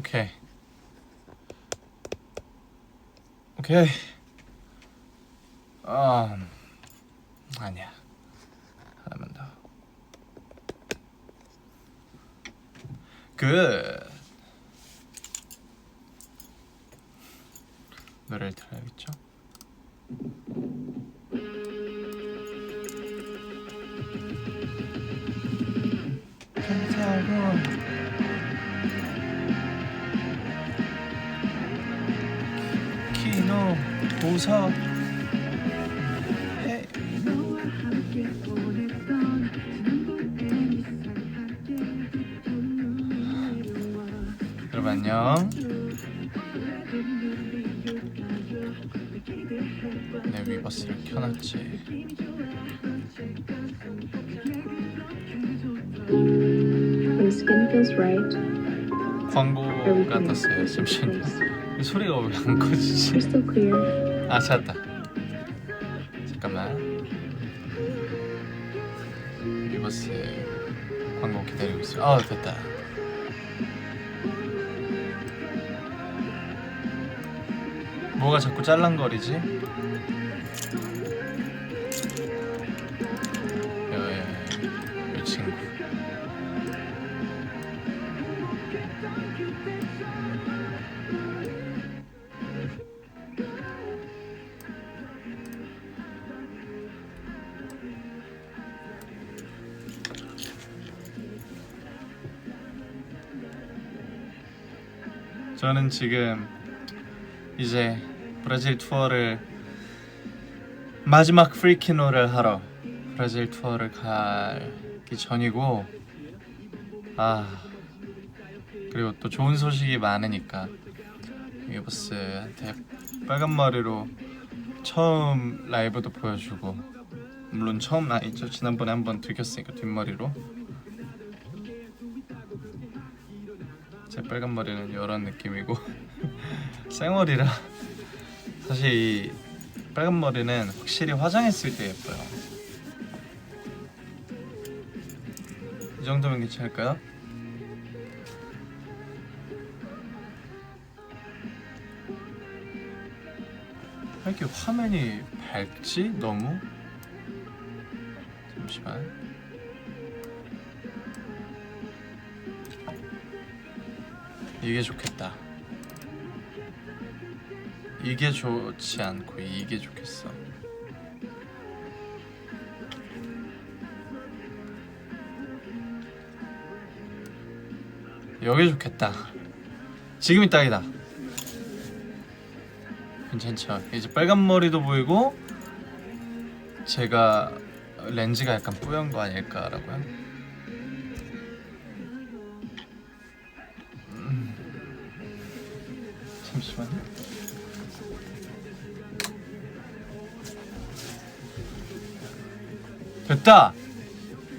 오케이. 오케이. 아니야. 하나만 더. 굿. 노래를 들어야겠죠? 감사하고 키노 보석 해. 여러분 안녕. 내 위버스를 켜놨지. When skin feels right, 광고 everything 같았어요. is 잠시만요. place. 이 소리가 왜 안 꺼지지? Crystal clear. 아 찾았다. 잠깐만. 위버스 광고 기다리고 있어요. 아 됐다. 뭐가 자꾸 짤랑거리지? 이 친구. 저는 지금 이제 브라질 투어를 마지막 프리키노를 하러 브라질 투어를 가기 전이고, 그리고 또 좋은 소식이 많으니까 위버스한테 빨간 머리로 처음 라이브도 보여주고, 물론 처음 아니죠. 지난번에 한번 들켰으니까 뒷머리로. 제 빨간 머리는 이런 느낌이고 생얼이라 사실 이 빨간 머리는 확실히 화장했을 때 예뻐요. 이 정도면 괜찮을까요? 왜 이렇게 화면이 밝지? 너무? 잠시만. 이게 좋겠다. 이게 좋지 않고 이게 좋겠어. 여기 좋겠다. 지금이 딱이다. 괜찮죠? 이제 빨간 머리도 보이고 제가 렌즈가 약간 뿌연 거 아닐까라고요? 잠시만요. 됐다!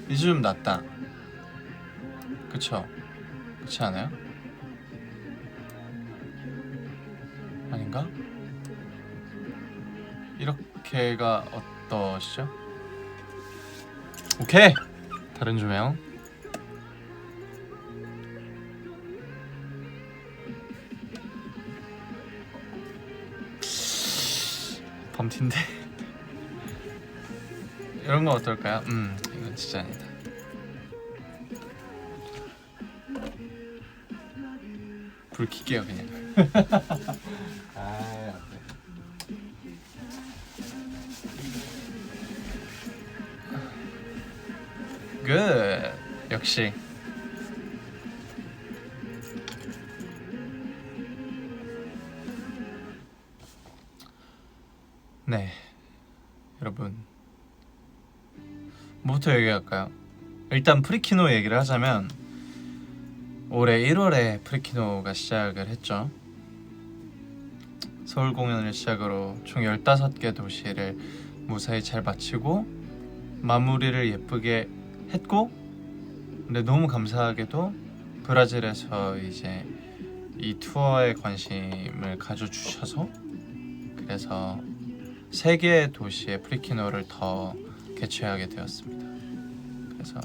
이제 좀 낫다. 그쵸? 그렇지 않아요? 아닌가? 이렇게가 어떠시죠? 오케이! 다른 조명. 범틴데 이런 거 어떨까요? 이건 진짜 아니다. 불 켤게요 그냥. 굿. 역시 네 여러분, 뭐부터 얘기할까요? 일단 프리키노 얘기를 하자면 올해 1월에 프리키노가 시작을 했죠. 서울 공연을 시작으로 총 15개 도시를 무사히 잘 마치고 마무리를 예쁘게 했고, 근데 너무 감사하게도 브라질에서 이제 이 투어에 관심을 가져주셔서 그래서 3개의 도시에 프리키노를 더 개최하게 되었습니다. 그래서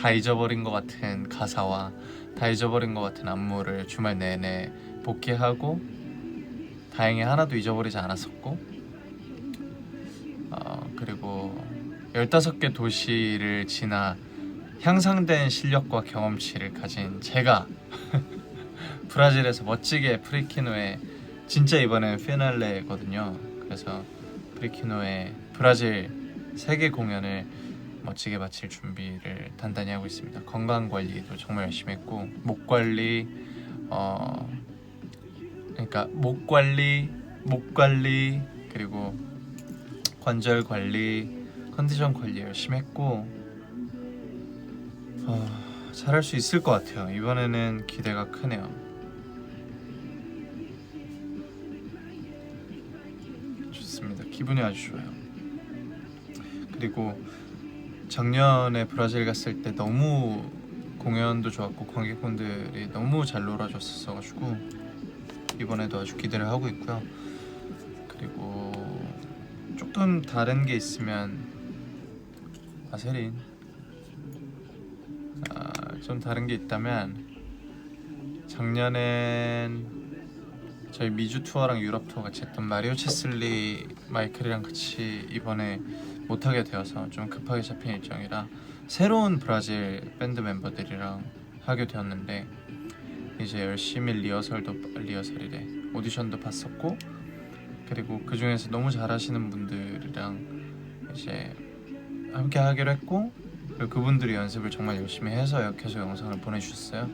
다 잊어버린 것 같은 가사와 다 잊어버린 것 같은 안무를 주말 내내 복귀하고 다행히 하나도 잊어버리지 않았었고 그리고 15개 도시를 지나 향상된 실력과 경험치를 가진 제가 브라질에서 멋지게 프리키노의 진짜 이번엔 피날레거든요. 그래서 프리키노의 브라질 세계 공연을 멋지게 마칠 준비를 단단히 하고 있습니다. 건강 관리도 정말 열심히 했고 목 관리 그러니까 목 관리 그리고 관절 관리 컨디션 관리 열심히 했고 잘할 수 있을 것 같아요. 이번에는 기대가 크네요. 좋습니다. 기분이 아주 좋아요. 그리고 작년에 브라질 갔을 때 너무 공연도 좋았고 관객분들이 너무 잘 놀아줬었어가지고 이번에도 아주 기대를 하고 있고요. 그리고 조금 다른 게 있으면 세린 좀 다른 게 있다면 작년엔 저희 미주 투어랑 유럽 투어 같이 했던 마리오 체슬리 마이클이랑 같이 이번에 못하게 되어서 좀 급하게 잡힌 일정이라 새로운 브라질 밴드 멤버들이랑 하게 되었는데 이제 열심히 리허설이래 오디션도 봤었고 그리고 그 중에서 너무 잘하시는 분들이랑 이제 함께 하기로 했고 그리고 그분들이 연습을 정말 열심히 해서 계속 영상을 보내주셨어요.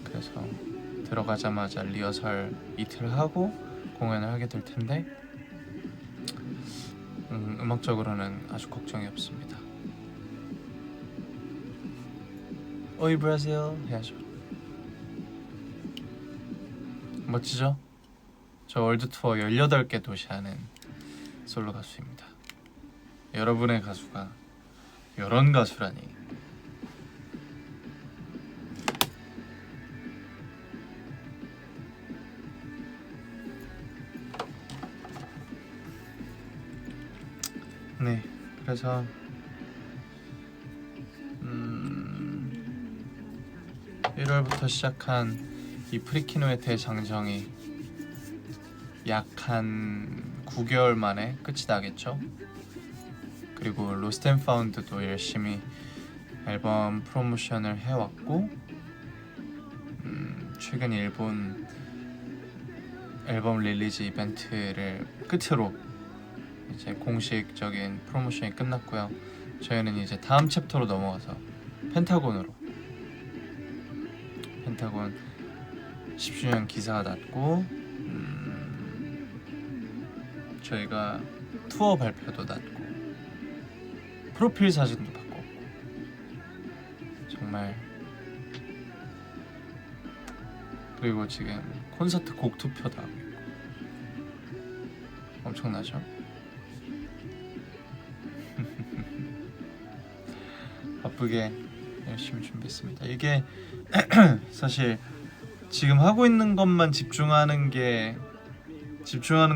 그래서 들어가자마자 리허설 이틀 하고 공연을 하게 될 텐데 음악적으로는 아주 걱정이 없습니다. 오이 브라질 해야죠. 멋지죠? 저 월드 투어 18개 도시 하는 솔로 가수입니다. 여러분의 가수가 이런 가수라니. 네, 그래서 1월부터 시작한 이 프리키노의 대장정이 약 한 9개월 만에 끝이 나겠죠. 그리고 로스트 앤 파운드도 열심히 앨범 프로모션을 해왔고 최근 일본 앨범 릴리즈 이벤트를 끝으로 이제 공식적인 프로모션이 끝났고요. 저희는 이제 다음 챕터로 넘어가서 펜타곤 10주년 기사가 났고 저희가 투어 발표도 났고 프로필 사진도 바꿨고 정말 그리고 지금 콘서트 곡 투표도 하고 있고 엄청나죠? 바쁘게 열심히 준비했습니다. 이게 사실 지금 하고 있는 것만 집중하는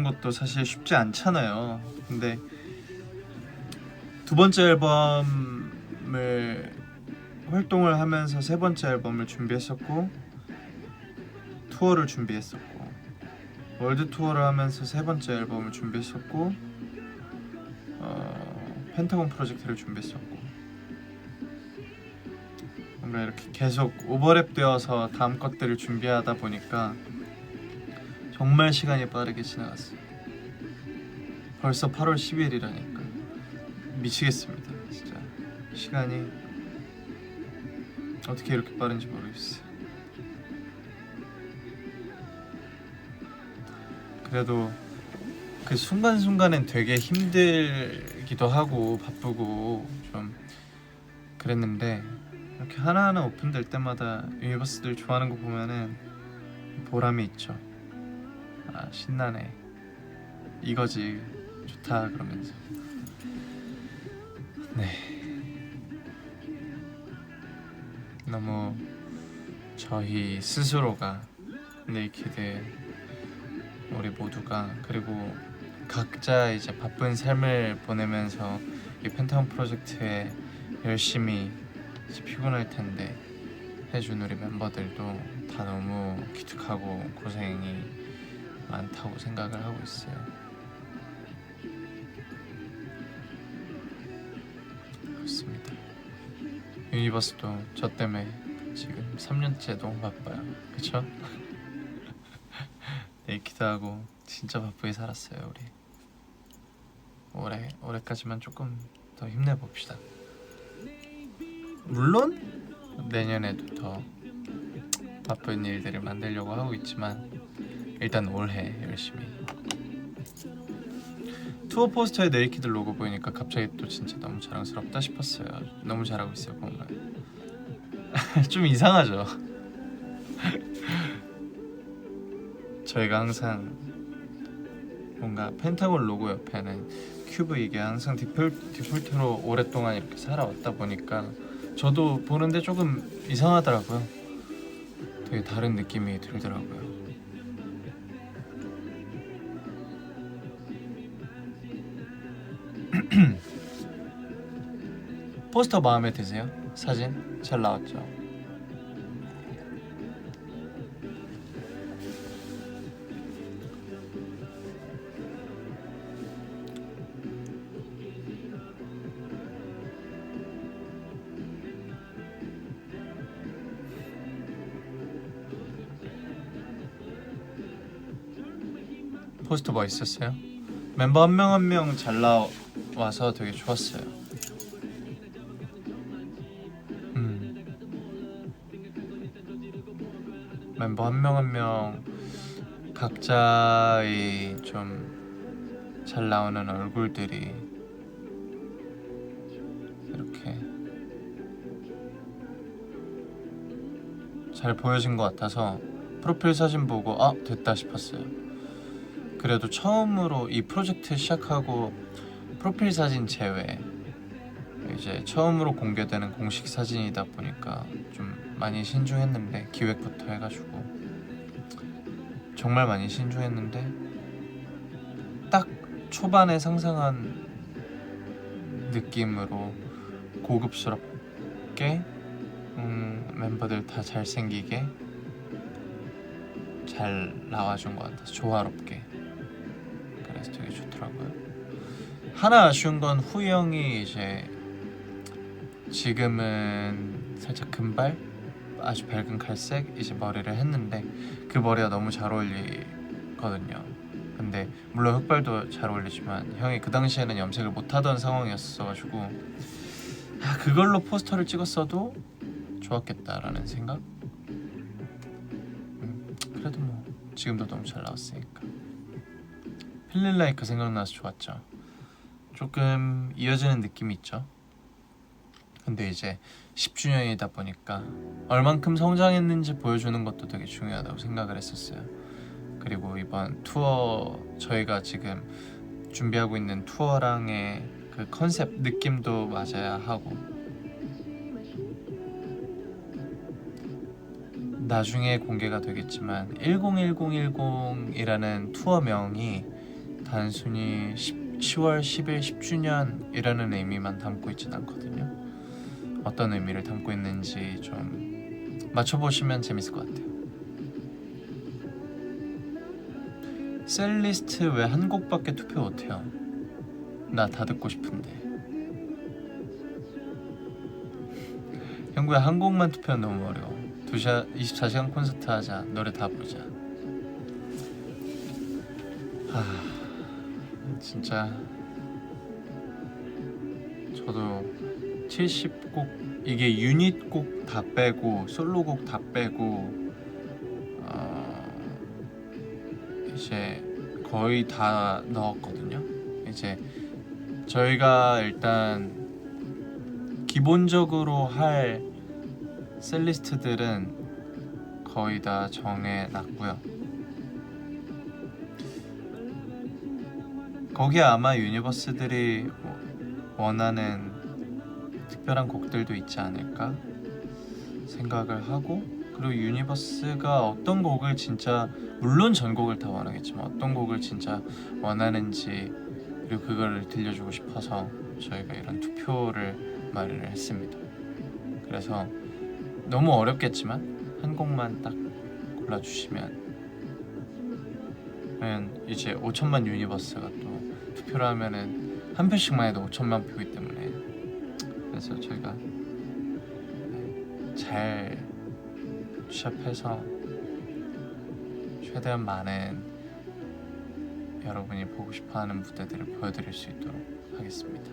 것도 사실 쉽지 않잖아요. 근데 두 번째 앨범을 활동을 하면서 세 번째 앨범을 준비했었고 투어를 준비했었고 월드 투어를 하면서 세 번째 앨범을 준비했었고 펜타곤 프로젝트를 준비했었고 뭔가 이렇게 계속 오버랩되어서 다음 것들을 준비하다 보니까 정말 시간이 빠르게 지나갔어요. 벌써 8월 10일이라니까 미치겠습니다. 진짜 시간이 어떻게 이렇게 빠른지 모르겠어요. 그래도 그 순간순간엔 되게 힘들기도 하고 바쁘고 좀 그랬는데 이렇게 하나하나 오픈될 때마다 유니버스들 좋아하는 거 보면은 보람이 있죠. 신나네, 이거지, 좋다 그러면서. 네, 너무 저희 스스로가 네이키드 우리 모두가 그리고 각자 이제 바쁜 삶을 보내면서 이 펜타곤 프로젝트에 열심히 이제 피곤할 텐데 해준 우리 멤버들도 다 너무 기특하고 고생이 많다고 생각을 하고 있어요. 그렇습니다. 유니버스도 저 때문에 지금 3년째 너무 바빠요. 그쵸? 네이키드하고 진짜 바쁘게 살았어요 우리. 올해까지만 조금 더 힘내봅시다. 물론 내년에도 더 바쁜 일들을 만들려고 하고 있지만 일단 올해 열심히. 투어 포스터에 네이키드 로고 보이니까 갑자기 또 진짜 너무 자랑스럽다 싶었어요. 너무 잘하고 있어요 정말. 좀 이상하죠? 저희가 항상 뭔가 펜타곤 로고 옆에는 큐브 이게 항상 디폴트로 오랫동안 이렇게 살아왔다 보니까 저도 보는데 조금 이상하더라고요. 되게 다른 느낌이 들더라고요. 포스터 마음에 드세요? 사진 잘 나왔죠? 포스터 멋있었어요? 멤버 한 명 한 명 잘 나와서 되게 좋았어요. 멤버 한 명 한 명 각자의 좀 잘 나오는 얼굴들이 이렇게 잘 보여진 것 같아서 프로필 사진 보고 아 됐다 싶었어요. 그래도 처음으로 이 프로젝트 시작하고 프로필 사진 제외 이제 처음으로 공개되는 공식 사진이다 보니까 좀 많이 신중했는데 기획부터 해가지고 정말 많이 신중했는데 딱 초반에 상상한 느낌으로 고급스럽게 멤버들 다 잘생기게 잘 나와준 것 같아서 조화롭게 그래서 되게 좋더라고요. 하나 아쉬운 건 후이 형이 이제 지금은 살짝 금발 아주 밝은 갈색 이제 머리를 했는데 그 머리가 너무 잘 어울리거든요. 근데 물론 흑발도 잘 어울리지만 형이 그 당시에는 염색을 못하던 상황이었어가지고 그걸로 포스터를 찍었어도 좋았겠다라는 생각? 그래도 뭐 지금도 너무 잘 나왔으니까 필링 라이크 생각나서 좋았죠. 조금 이어지는 느낌이 있죠. 근데 이제 10주년이다 보니까 얼만큼 성장했는지 보여주는 것도 되게 중요하다고 생각을 했었어요. 그리고 이번 투어 저희가 지금 준비하고 있는 투어랑의 그 컨셉 느낌도 맞아야 하고 나중에 공개가 되겠지만 101010이라는 투어명이 단순히 10월 10일 10주년이라는 의미만 담고 있진 않거든요. 어떤 의미를 담고 있는지 좀 맞춰보시면 재밌을 것 같아요. 셀리스트 왜 한 곡밖에 투표 못해요? 나 다 듣고 싶은데. 형구야 한 곡만 투표는 너무 어려워. 24시간 콘서트 하자. 노래 다 부르자. 진짜 저도 70곡 이게 유닛곡 다 빼고 솔로곡 다 빼고 이제 거의 다 넣었거든요. 이제 저희가 일단 기본적으로 할 셀리스트들은 거의 다 정해놨고요. 거기에 아마 유니버스들이 원하는 특별한 곡들도 있지 않을까 생각을 하고, 그리고 유니버스가 어떤 곡을 진짜 물론 전곡을 다 원하겠지만 어떤 곡을 진짜 원하는지 그리고 그거를 들려주고 싶어서 저희가 이런 투표를 마련을 했습니다. 그래서 너무 어렵겠지만 한 곡만 딱 골라주시면 이제 5천만 유니버스가 또 투표를 하면은 한 표씩만 해도 5천만 표이기 때문에 그래서 저희가 잘 취합해서 최대한 많은 여러분이 보고 싶어하는 무대들을 보여드릴 수 있도록 하겠습니다.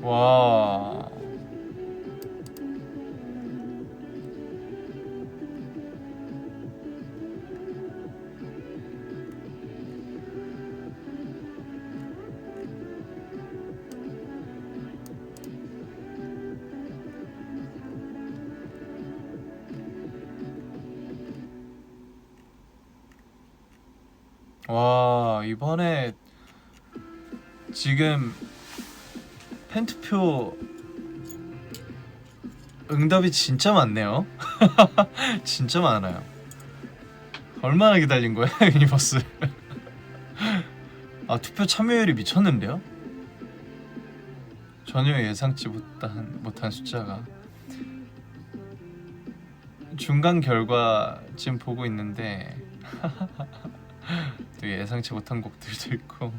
와. 와, 이번에 지금 팬투표 응답이 진짜 많네요. 진짜 많아요. 얼마나 기다린 거야, 유니버스? 아, 투표 참여율이 미쳤는데요? 전혀 예상치 못한 숫자가. 중간 결과 지금 보고 있는데 또 예상치 못한 곡들도 있고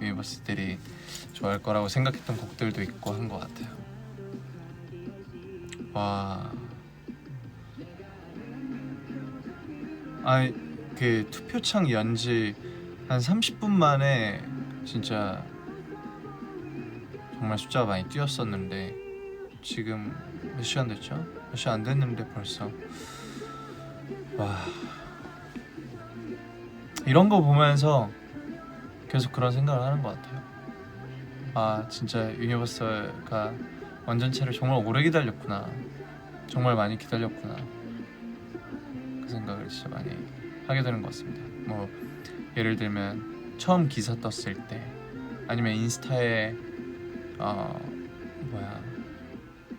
유니버스들이 좋아할 거라고 생각했던 곡들도 있고 한 것 같아요. 와, 아니 그 투표창 연지 한 30분 만에 진짜 정말 숫자가 많이 뛰었었는데 지금 몇 시간 됐죠? 몇 시간 안 됐는데 벌써 와, 이런 거 보면서 계속 그런 생각을 하는 것 같아요. 아, 진짜 유니버스가 완전체를 정말 오래 기다렸구나, 정말 많이 기다렸구나, 그 생각을 진짜 많이 하게 되는 것 같습니다. 뭐 예를 들면 처음 기사 떴을 때, 아니면 인스타에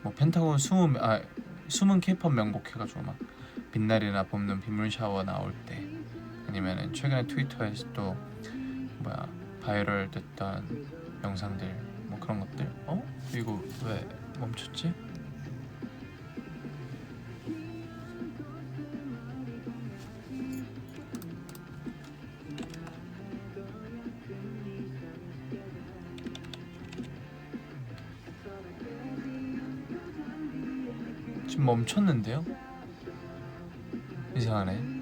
뭐 펜타곤 숨은 K-pop 명곡 해가지고 막 빛날이나 봄눈 빗물 샤워 나올 때, 아니면은 최근에 트위터에서 또 바이럴 됐던 영상들, 뭐 그런 것들. 이거 왜 멈췄지? 지금 멈췄는데요? 이상하네.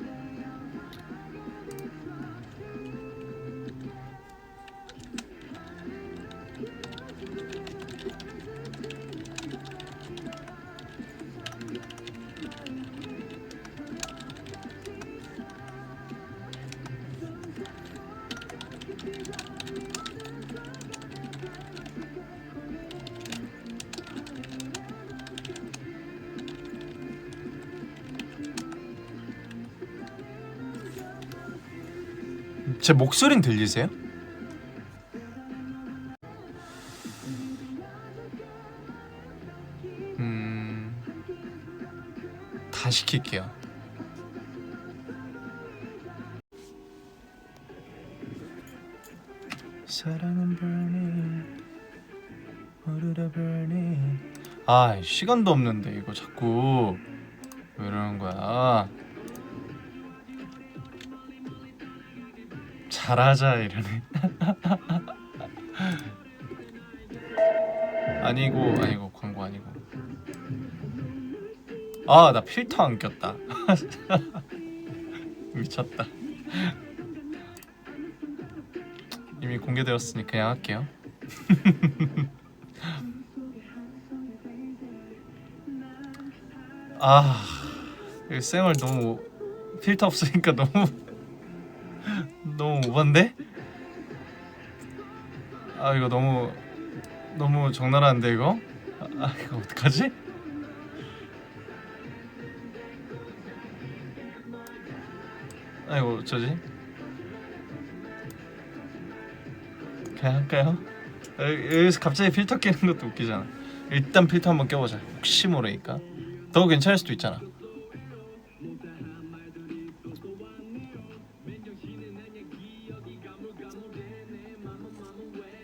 제 목소리는 들리세요? 다 시킬게요. 사랑은 burning, 오르라 burning. 아, 시간도 없는데 이거 자꾸 왜 이러는 거야? 잘하자 이러네. 아니고 광고 아니고. 아, 나 필터 안 꼈다. 미쳤다. 이미 공개되었으니 그냥 할게요. 아, 이 쌩얼 너무 필터 없으니까 너무 오반데? 아, 이거 너무 적나라한데 이거? 이거 어떡하지? 이거 어쩌지? 그냥 할까요? 여기서 갑자기 필터 끼는 것도 웃기잖아. 일단 필터 한번 껴보자. 혹시 모르니까 더 괜찮을 수도 있잖아.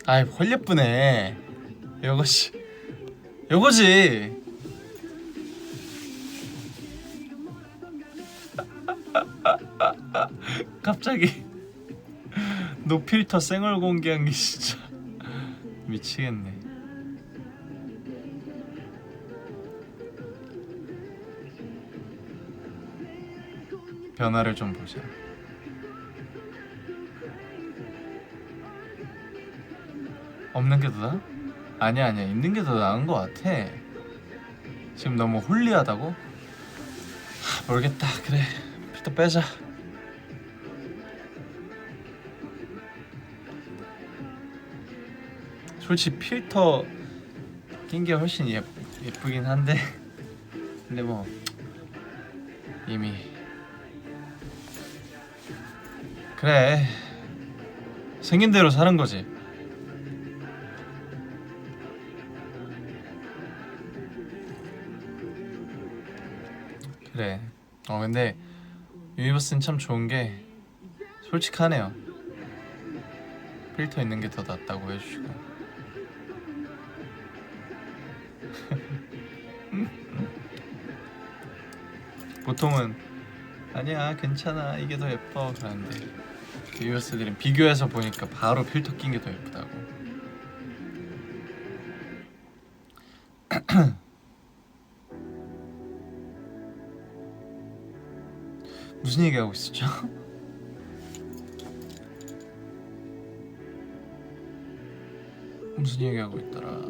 아이 헐 예쁘네. 요거지. 갑자기 노필터 생얼 공개한 게 진짜 미치겠네. 변화를 좀 보자. 없는 게 더 나아? 아니야 있는 게 더 나은 것 같아. 지금 너무 홀리하다고? 모르겠다. 그래 필터 빼자. 솔직히 필터 낀 게 훨씬 예쁘긴 한데 근데 뭐 이미 그래 생긴 대로 사는 거지. 그래. 근데 유니버스는 참 좋은 게 솔직하네요. 필터 있는 게 더 낫다고 해주시고. 보통은 아니야 괜찮아 이게 더 예뻐 그러는데 유니버스들은 비교해서 보니까 바로 필터 낀 게 더 예쁘다고. 무슨 얘기하고 있었죠? 무슨 얘기하고 있더라.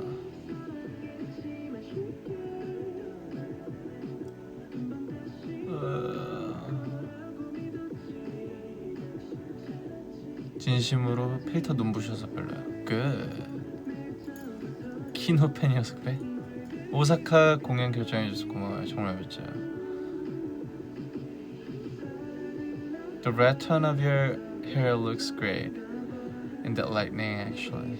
진심으로 필터 눈부셔서 별로야. 키노 팬이어서 그래? 오사카 공연 결정해줘서 고마워요. 정말 멋져요. The red tone of your hair looks great in that lightning actually.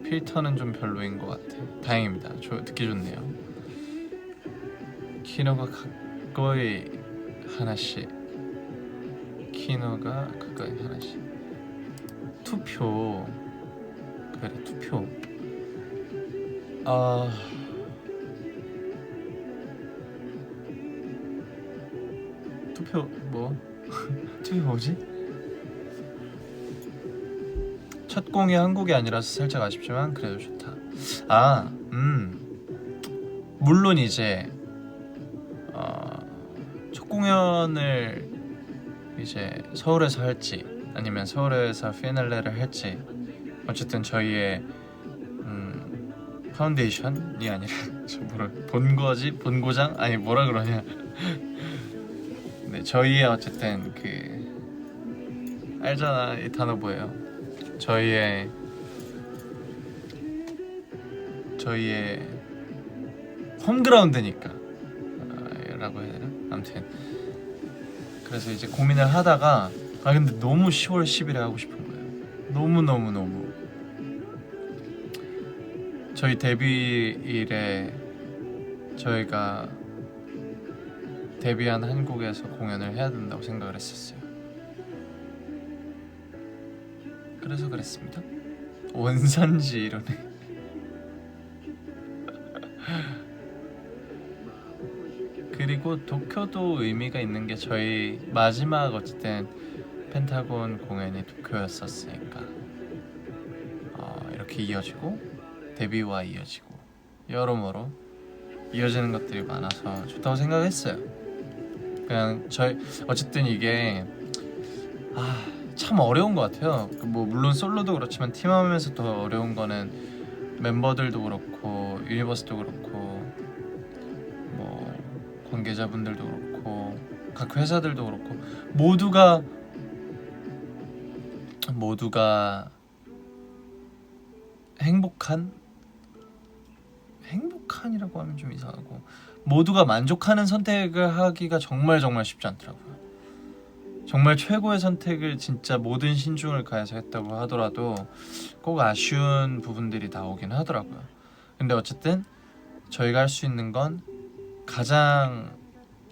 필터는 좀 별로인 것 같아. 다행입니다. 듣기 좋네요. 키노가 가까이 하나씩. 키노가 가까이 하나씩. 투표. 그래 투표. 투표 뭐? 투표 뭐지? 첫 공이 한국이 아니라서 살짝 아쉽지만 그래도 좋다. 물론 이제 첫 공연을 이제 서울에서 할지 아니면 서울에서 피날레를 할지 어쨌든 저희의 파운데이션이 아니라 본고장 아니 뭐라 그러냐. 네 저희의 어쨌든 알잖아 이 단어 뭐예요? 저희의 홈그라운드니까 라고 해야 되나? 아무튼 그래서 이제 고민을 하다가 근데 너무 10월 10일에 하고 싶은 거예요. 너무 저희 데뷔일에 저희가 데뷔한 한국에서 공연을 해야 된다고 생각을 했었어요. 그래서 그랬습니다. 원산지 이러네. 그리고 도쿄도 의미가 있는 게 저희 마지막 어쨌든 펜타곤 공연이 도쿄였었으니까 이렇게 이어지고 데뷔와 이어지고 여러모로 이어지는 것들이 많아서 좋다고 생각했어요. 그냥 저희 어쨌든 이게 참 어려운 것 같아요. 뭐 물론 솔로도 그렇지만 팀하면서 더 어려운 거는 멤버들도 그렇고 유니버스도 그렇고 뭐 관계자분들도 그렇고 각 회사들도 그렇고 모두가 행복한이라고 하면 좀 이상하고 모두가 만족하는 선택을 하기가 정말 쉽지 않더라고요. 정말 최고의 선택을 진짜 모든 신중을 가해서 했다고 하더라도 꼭 아쉬운 부분들이 나오긴 하더라고요. 근데 어쨌든 저희가 할 수 있는 건 가장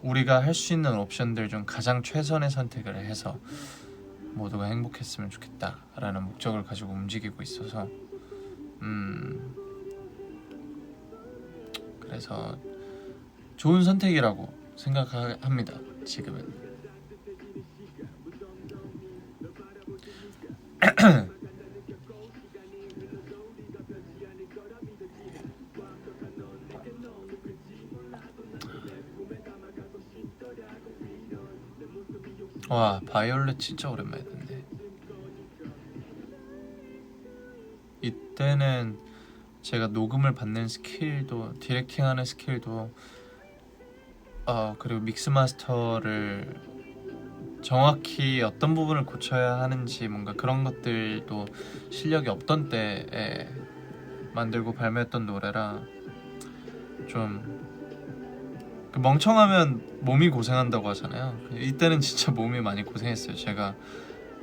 우리가 할 수 있는 옵션들 중 가장 최선의 선택을 해서 모두가 행복했으면 좋겠다라는 목적을 가지고 움직이고 있어서 그래서 좋은 선택이라고 생각합니다. 지금은. 와, 바이올렛 진짜 오랜만에 듣네. 이때는 제가 녹음을 받는 스킬도 디렉팅하는 스킬도 그리고 믹스 마스터를 정확히 어떤 부분을 고쳐야 하는지 뭔가 그런 것들도 실력이 없던 때에 만들고 발매했던 노래라 좀 그 멍청하면 몸이 고생한다고 하잖아요. 이때는 진짜 몸이 많이 고생했어요. 제가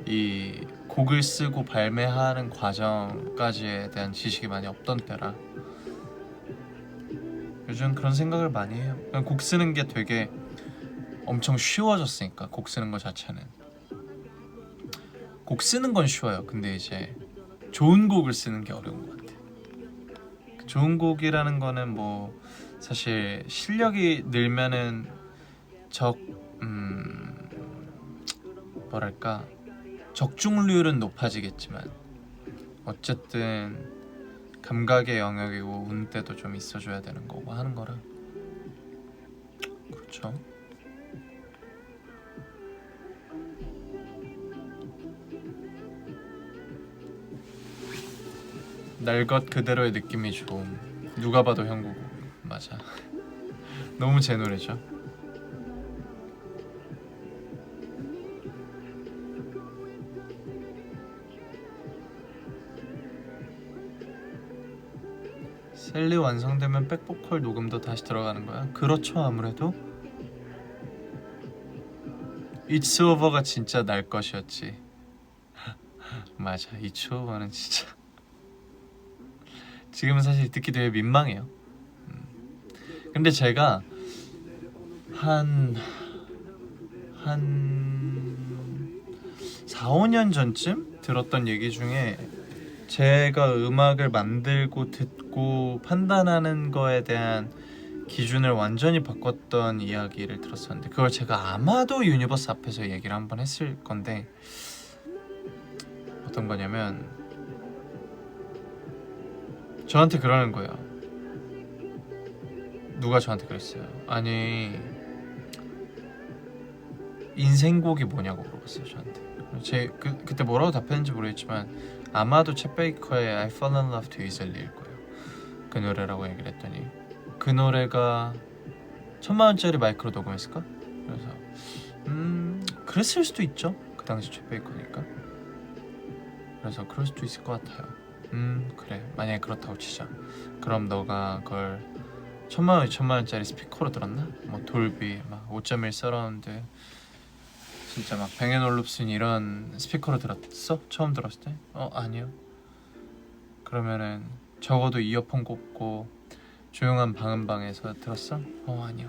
이 곡을 쓰고 발매하는 과정까지에 대한 지식이 많이 없던 때라 요즘 그런 생각을 많이 해요. 그냥 곡 쓰는 게 되게 엄청 쉬워졌으니까. 곡 쓰는 거 자체는 곡 쓰는 건 쉬워요. 근데 이제 좋은 곡을 쓰는 게 어려운 것 같아. 좋은 곡이라는 거는 뭐 사실 실력이 늘면은 뭐랄까 적중률은 높아지겠지만 어쨌든 감각의 영역이고 운때도 좀 있어줘야 되는 거고 하는 거라 그렇죠. 날 것 그대로의 느낌이 좋음. 누가 봐도 형구고. 맞아. 너무 제 노래죠. 셀리 완성되면 백보컬 녹음도 다시 들어가는 거야? 그렇죠. 아무래도 It's Over가 진짜 날 것이었지. 맞아. It's Over는 진짜 지금은 사실 듣기 되게 민망해요. 근데 제가 한 4, 5년 전쯤 들었던 얘기 중에 제가 음악을 만들고 듣고 판단하는 거에 대한 기준을 완전히 바꿨던 이야기를 들었었는데 그걸 제가 아마도 유니버스 앞에서 얘기를 한번 했을 건데 어떤 거냐면 저한테 그러는 거예요. 누가 저한테 그랬어요. 아니 인생곡이 뭐냐고 물어봤어요 저한테. 그때 뭐라고 답했는지 모르겠지만 아마도 챗 베이커의 I Fall in Love Too Easily일 거예요. 그 노래라고 얘기를 했더니 그 노래가 1000만원짜리 마이크로 녹음했을까? 그래서 그랬을 수도 있죠. 그 당시 챗 베이커니까. 그래서 그럴 수도 있을 것 같아요. 그래 만약에 그렇다고 치자. 그럼 너가 그걸 1000만원, 2000만원짜리 스피커로 들었나? 뭐 돌비 막 5.1 서라운드 진짜 막 뱅앤올룹슨 이런 스피커로 들었어? 처음 들었을 때? 아니요. 그러면은 적어도 이어폰 꽂고 조용한 방음방에서 들었어? 아니요.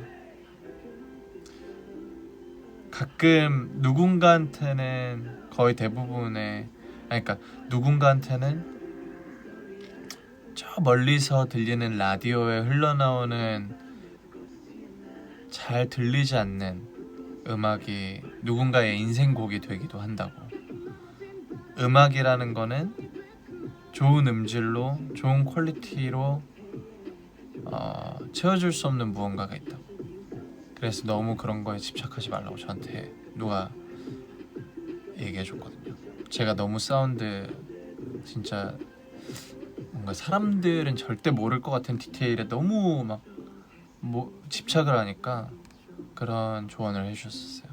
가끔 누군가한테는 거의 대부분의 그러니까 누군가한테는 저 멀리서 들리는 라디오에 흘러나오는 잘 들리지 않는 음악이 누군가의 인생곡이 되기도 한다고. 음악이라는 거는 좋은 음질로 좋은 퀄리티로 채워줄 수 없는 무언가가 있다고. 그래서 너무 그런 거에 집착하지 말라고 저한테 누가 얘기해줬거든요. 제가 너무 사운드 진짜 뭔가 사람들은 절대 모를 것 같은 디테일에 너무 막 집착을 하니까 그런 조언을 해주셨어요.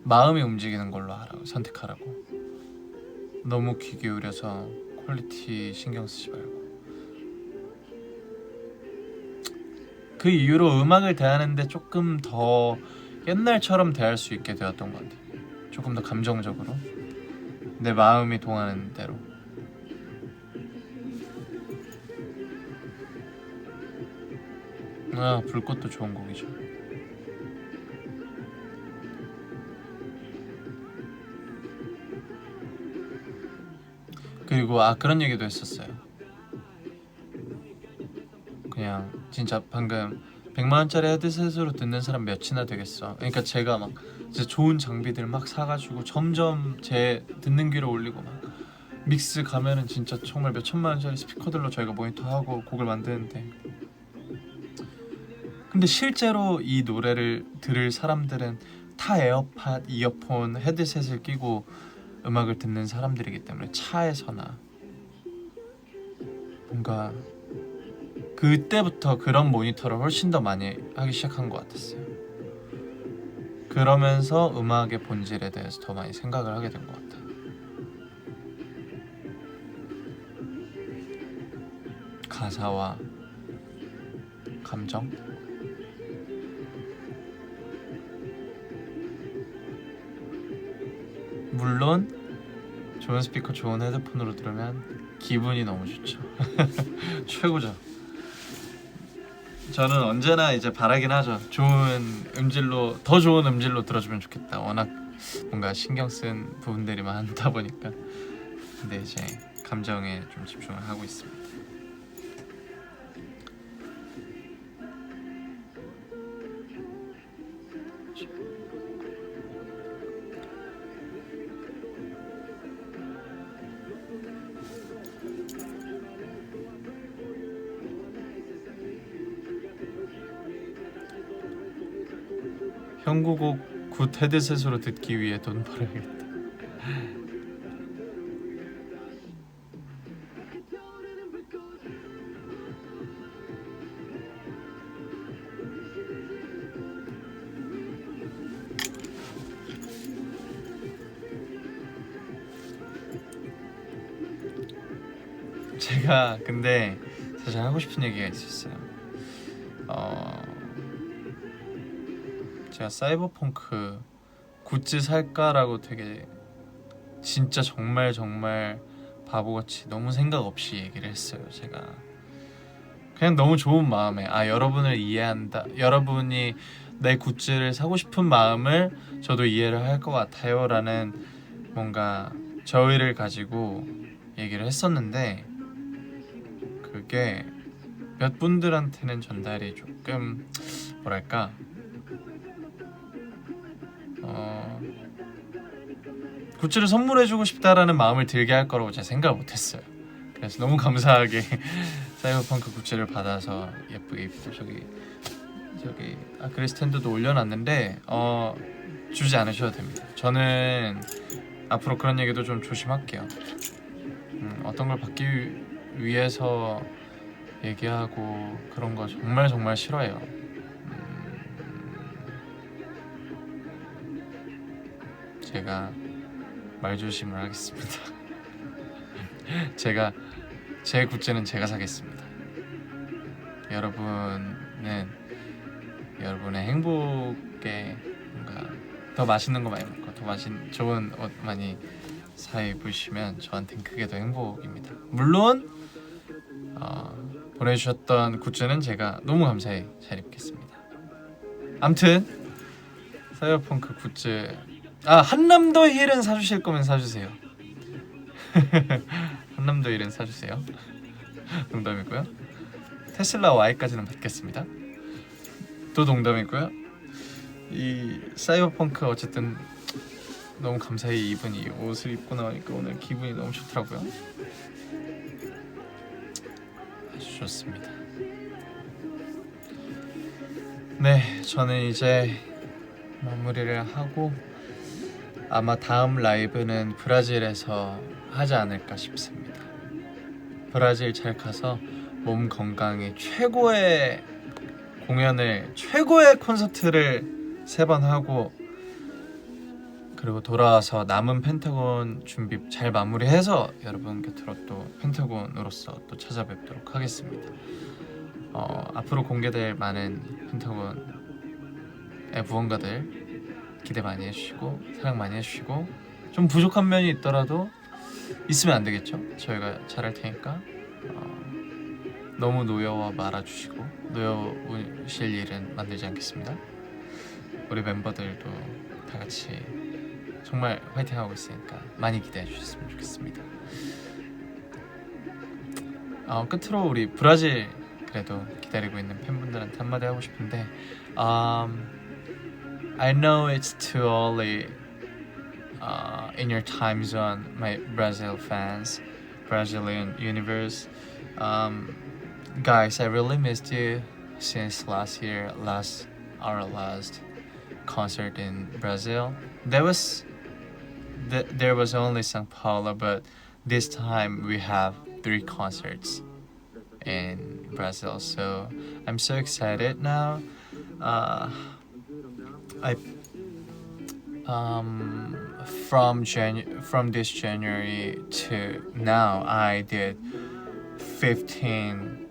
마음이 움직이는 걸로 하라고, 선택하라고. 너무 귀 기울여서 퀄리티 신경 쓰지 말고. 그 이후로 음악을 대하는데 조금 더 옛날처럼 대할 수 있게 되었던 것 같아요. 조금 더 감정적으로 내 마음이 동하는 대로. 아, 불꽃도 좋은 곡이죠. 그리고 그런 얘기도 했었어요. 그냥 진짜 방금 100만 원짜리 헤드셋으로 듣는 사람 몇이나 되겠어. 그러니까 제가 막 이제 좋은 장비들 막 사가지고 점점 제 듣는 귀를 올리고 막 믹스 가면은 진짜 정말 몇 천만 원짜리 스피커들로 저희가 모니터하고 곡을 만드는데, 근데 실제로 이 노래를 들을 사람들은 타 에어팟, 이어폰, 헤드셋을 끼고 음악을 듣는 사람들이기 때문에 차에서나 뭔가 그때부터 그런 모니터를 훨씬 더 많이 하기 시작한 것 같았어요. 그러면서 음악의 본질에 대해서 더 많이 생각을 하게 된 것 같아요. 가사와 감정? 물론 좋은 스피커, 좋은 헤드폰으로 들으면 기분이 너무 좋죠. 최고죠. 저는 언제나 이제 바라긴 하죠. 좋은 음질로, 더 좋은 음질로 들어주면 좋겠다. 워낙 뭔가 신경 쓴 부분들이 많다 보니까. 근데 이제 감정에 좀 집중을 하고 있습니다. 형구곡 굿 헤드셋으로 듣기 위해 돈 벌어야겠다. 제가 근데 사실 하고 싶은 얘기가 있었어요. 제가 사이버펑크 굿즈 살까라고 되게 진짜 정말 바보같이 너무 생각 없이 얘기를 했어요. 제가 그냥 너무 좋은 마음에 여러분을 이해한다, 여러분이 내 굿즈를 사고 싶은 마음을 저도 이해를 할 것 같아요 라는 뭔가 저의를 가지고 얘기를 했었는데, 그게 몇 분들한테는 전달이 조금 뭐랄까 굿즈를 선물해주고 싶다라는 마음을 들게 할 거라고 제가 생각을 못했어요. 그래서 너무 감사하게 사이버펑크 굿즈를 받아서 예쁘게 입고 저기 아크릴 스탠드도 올려놨는데 주지 않으셔도 됩니다. 저는 앞으로 그런 얘기도 좀 조심할게요. 어떤 걸 받기 위해서 얘기하고 그런 거 정말 싫어해요. 제가 말조심을 하겠습니다. 제 굿즈는 제가 사겠습니다. 여러분은 여러분의 행복에 뭔가 더 맛있는 거 많이 먹고 더 좋은 옷 많이 사 입으시면 저한텐 그게 더 행복입니다. 물론 보내주셨던 굿즈는 제가 너무 감사히 잘 입겠습니다. 암튼 사이버펑크 굿즈 한남도 힐은 사주실 거면 사주세요. 한남도 힐은 사주세요. 농담이고요. 테슬라 Y까지는 받겠습니다. 또 농담이고요. 이 사이버펑크 어쨌든 너무 감사히 입은 이 옷을 입고 나오니까 오늘 기분이 너무 좋더라고요. 아주 좋습니다. 네, 저는 이제 마무리를 하고 아마 다음 라이브는 브라질에서 하지 않을까 싶습니다. 브라질 잘 가서 몸 건강에 최고의 공연을, 최고의 콘서트를 3번 하고, 그리고 돌아와서 남은 펜타곤 준비 잘 마무리해서 여러분 곁으로 또 펜타곤으로서 또 찾아뵙도록 하겠습니다. 앞으로 공개될 많은 펜타곤의 무언가들 기대 많이 해주시고 사랑 많이 해주시고 좀 부족한 면이 있더라도 있으면 안 되겠죠? 저희가 잘할 테니까 너무 노여워 말아주시고 노여우실 일은 만들지 않겠습니다. 우리 멤버들도 다 같이 정말 화이팅하고 있으니까 많이 기대해 주셨으면 좋겠습니다. 끝으로 우리 브라질 그래도 기다리고 있는 팬분들한테 한마디 하고 싶은데 I know it's too early in your time zone, my Brazil fans, Brazilian universe. Guys, I really missed you since last year, our last concert in Brazil. There was only São Paulo, but this time we have 3 concerts in Brazil, so I'm so excited now. From this January to now, I did 15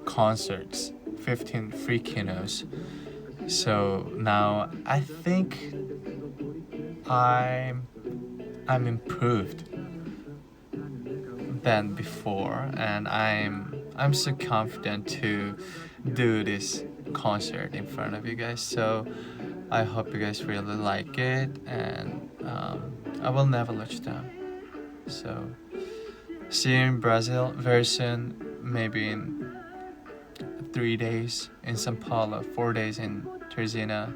concerts, 15 free kinos. So now I think I'm improved than before, and I'm so confident to do this concert in front of you guys. So I hope you guys really like it, and I will never let you down. So see you in Brazil very soon, maybe in 3 days in São Paulo, 4 days in Teresina,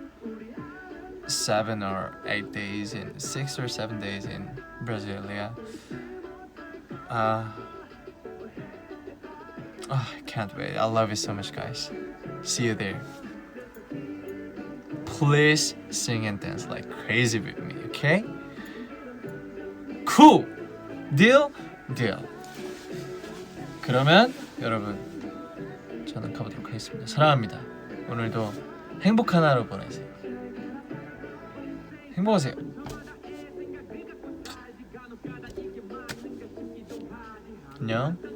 7 or 8 days in 6 or 7 days in Brasilia. I can't wait. I love you so much, guys. See you there. Please sing and dance like crazy with me, okay? Cool! Deal? Deal. 그러면 여러분 저는 가보도록 하겠습니다. 사랑합니다. 오늘도 행복한 하루 보내세요. 행복하세요. 안녕.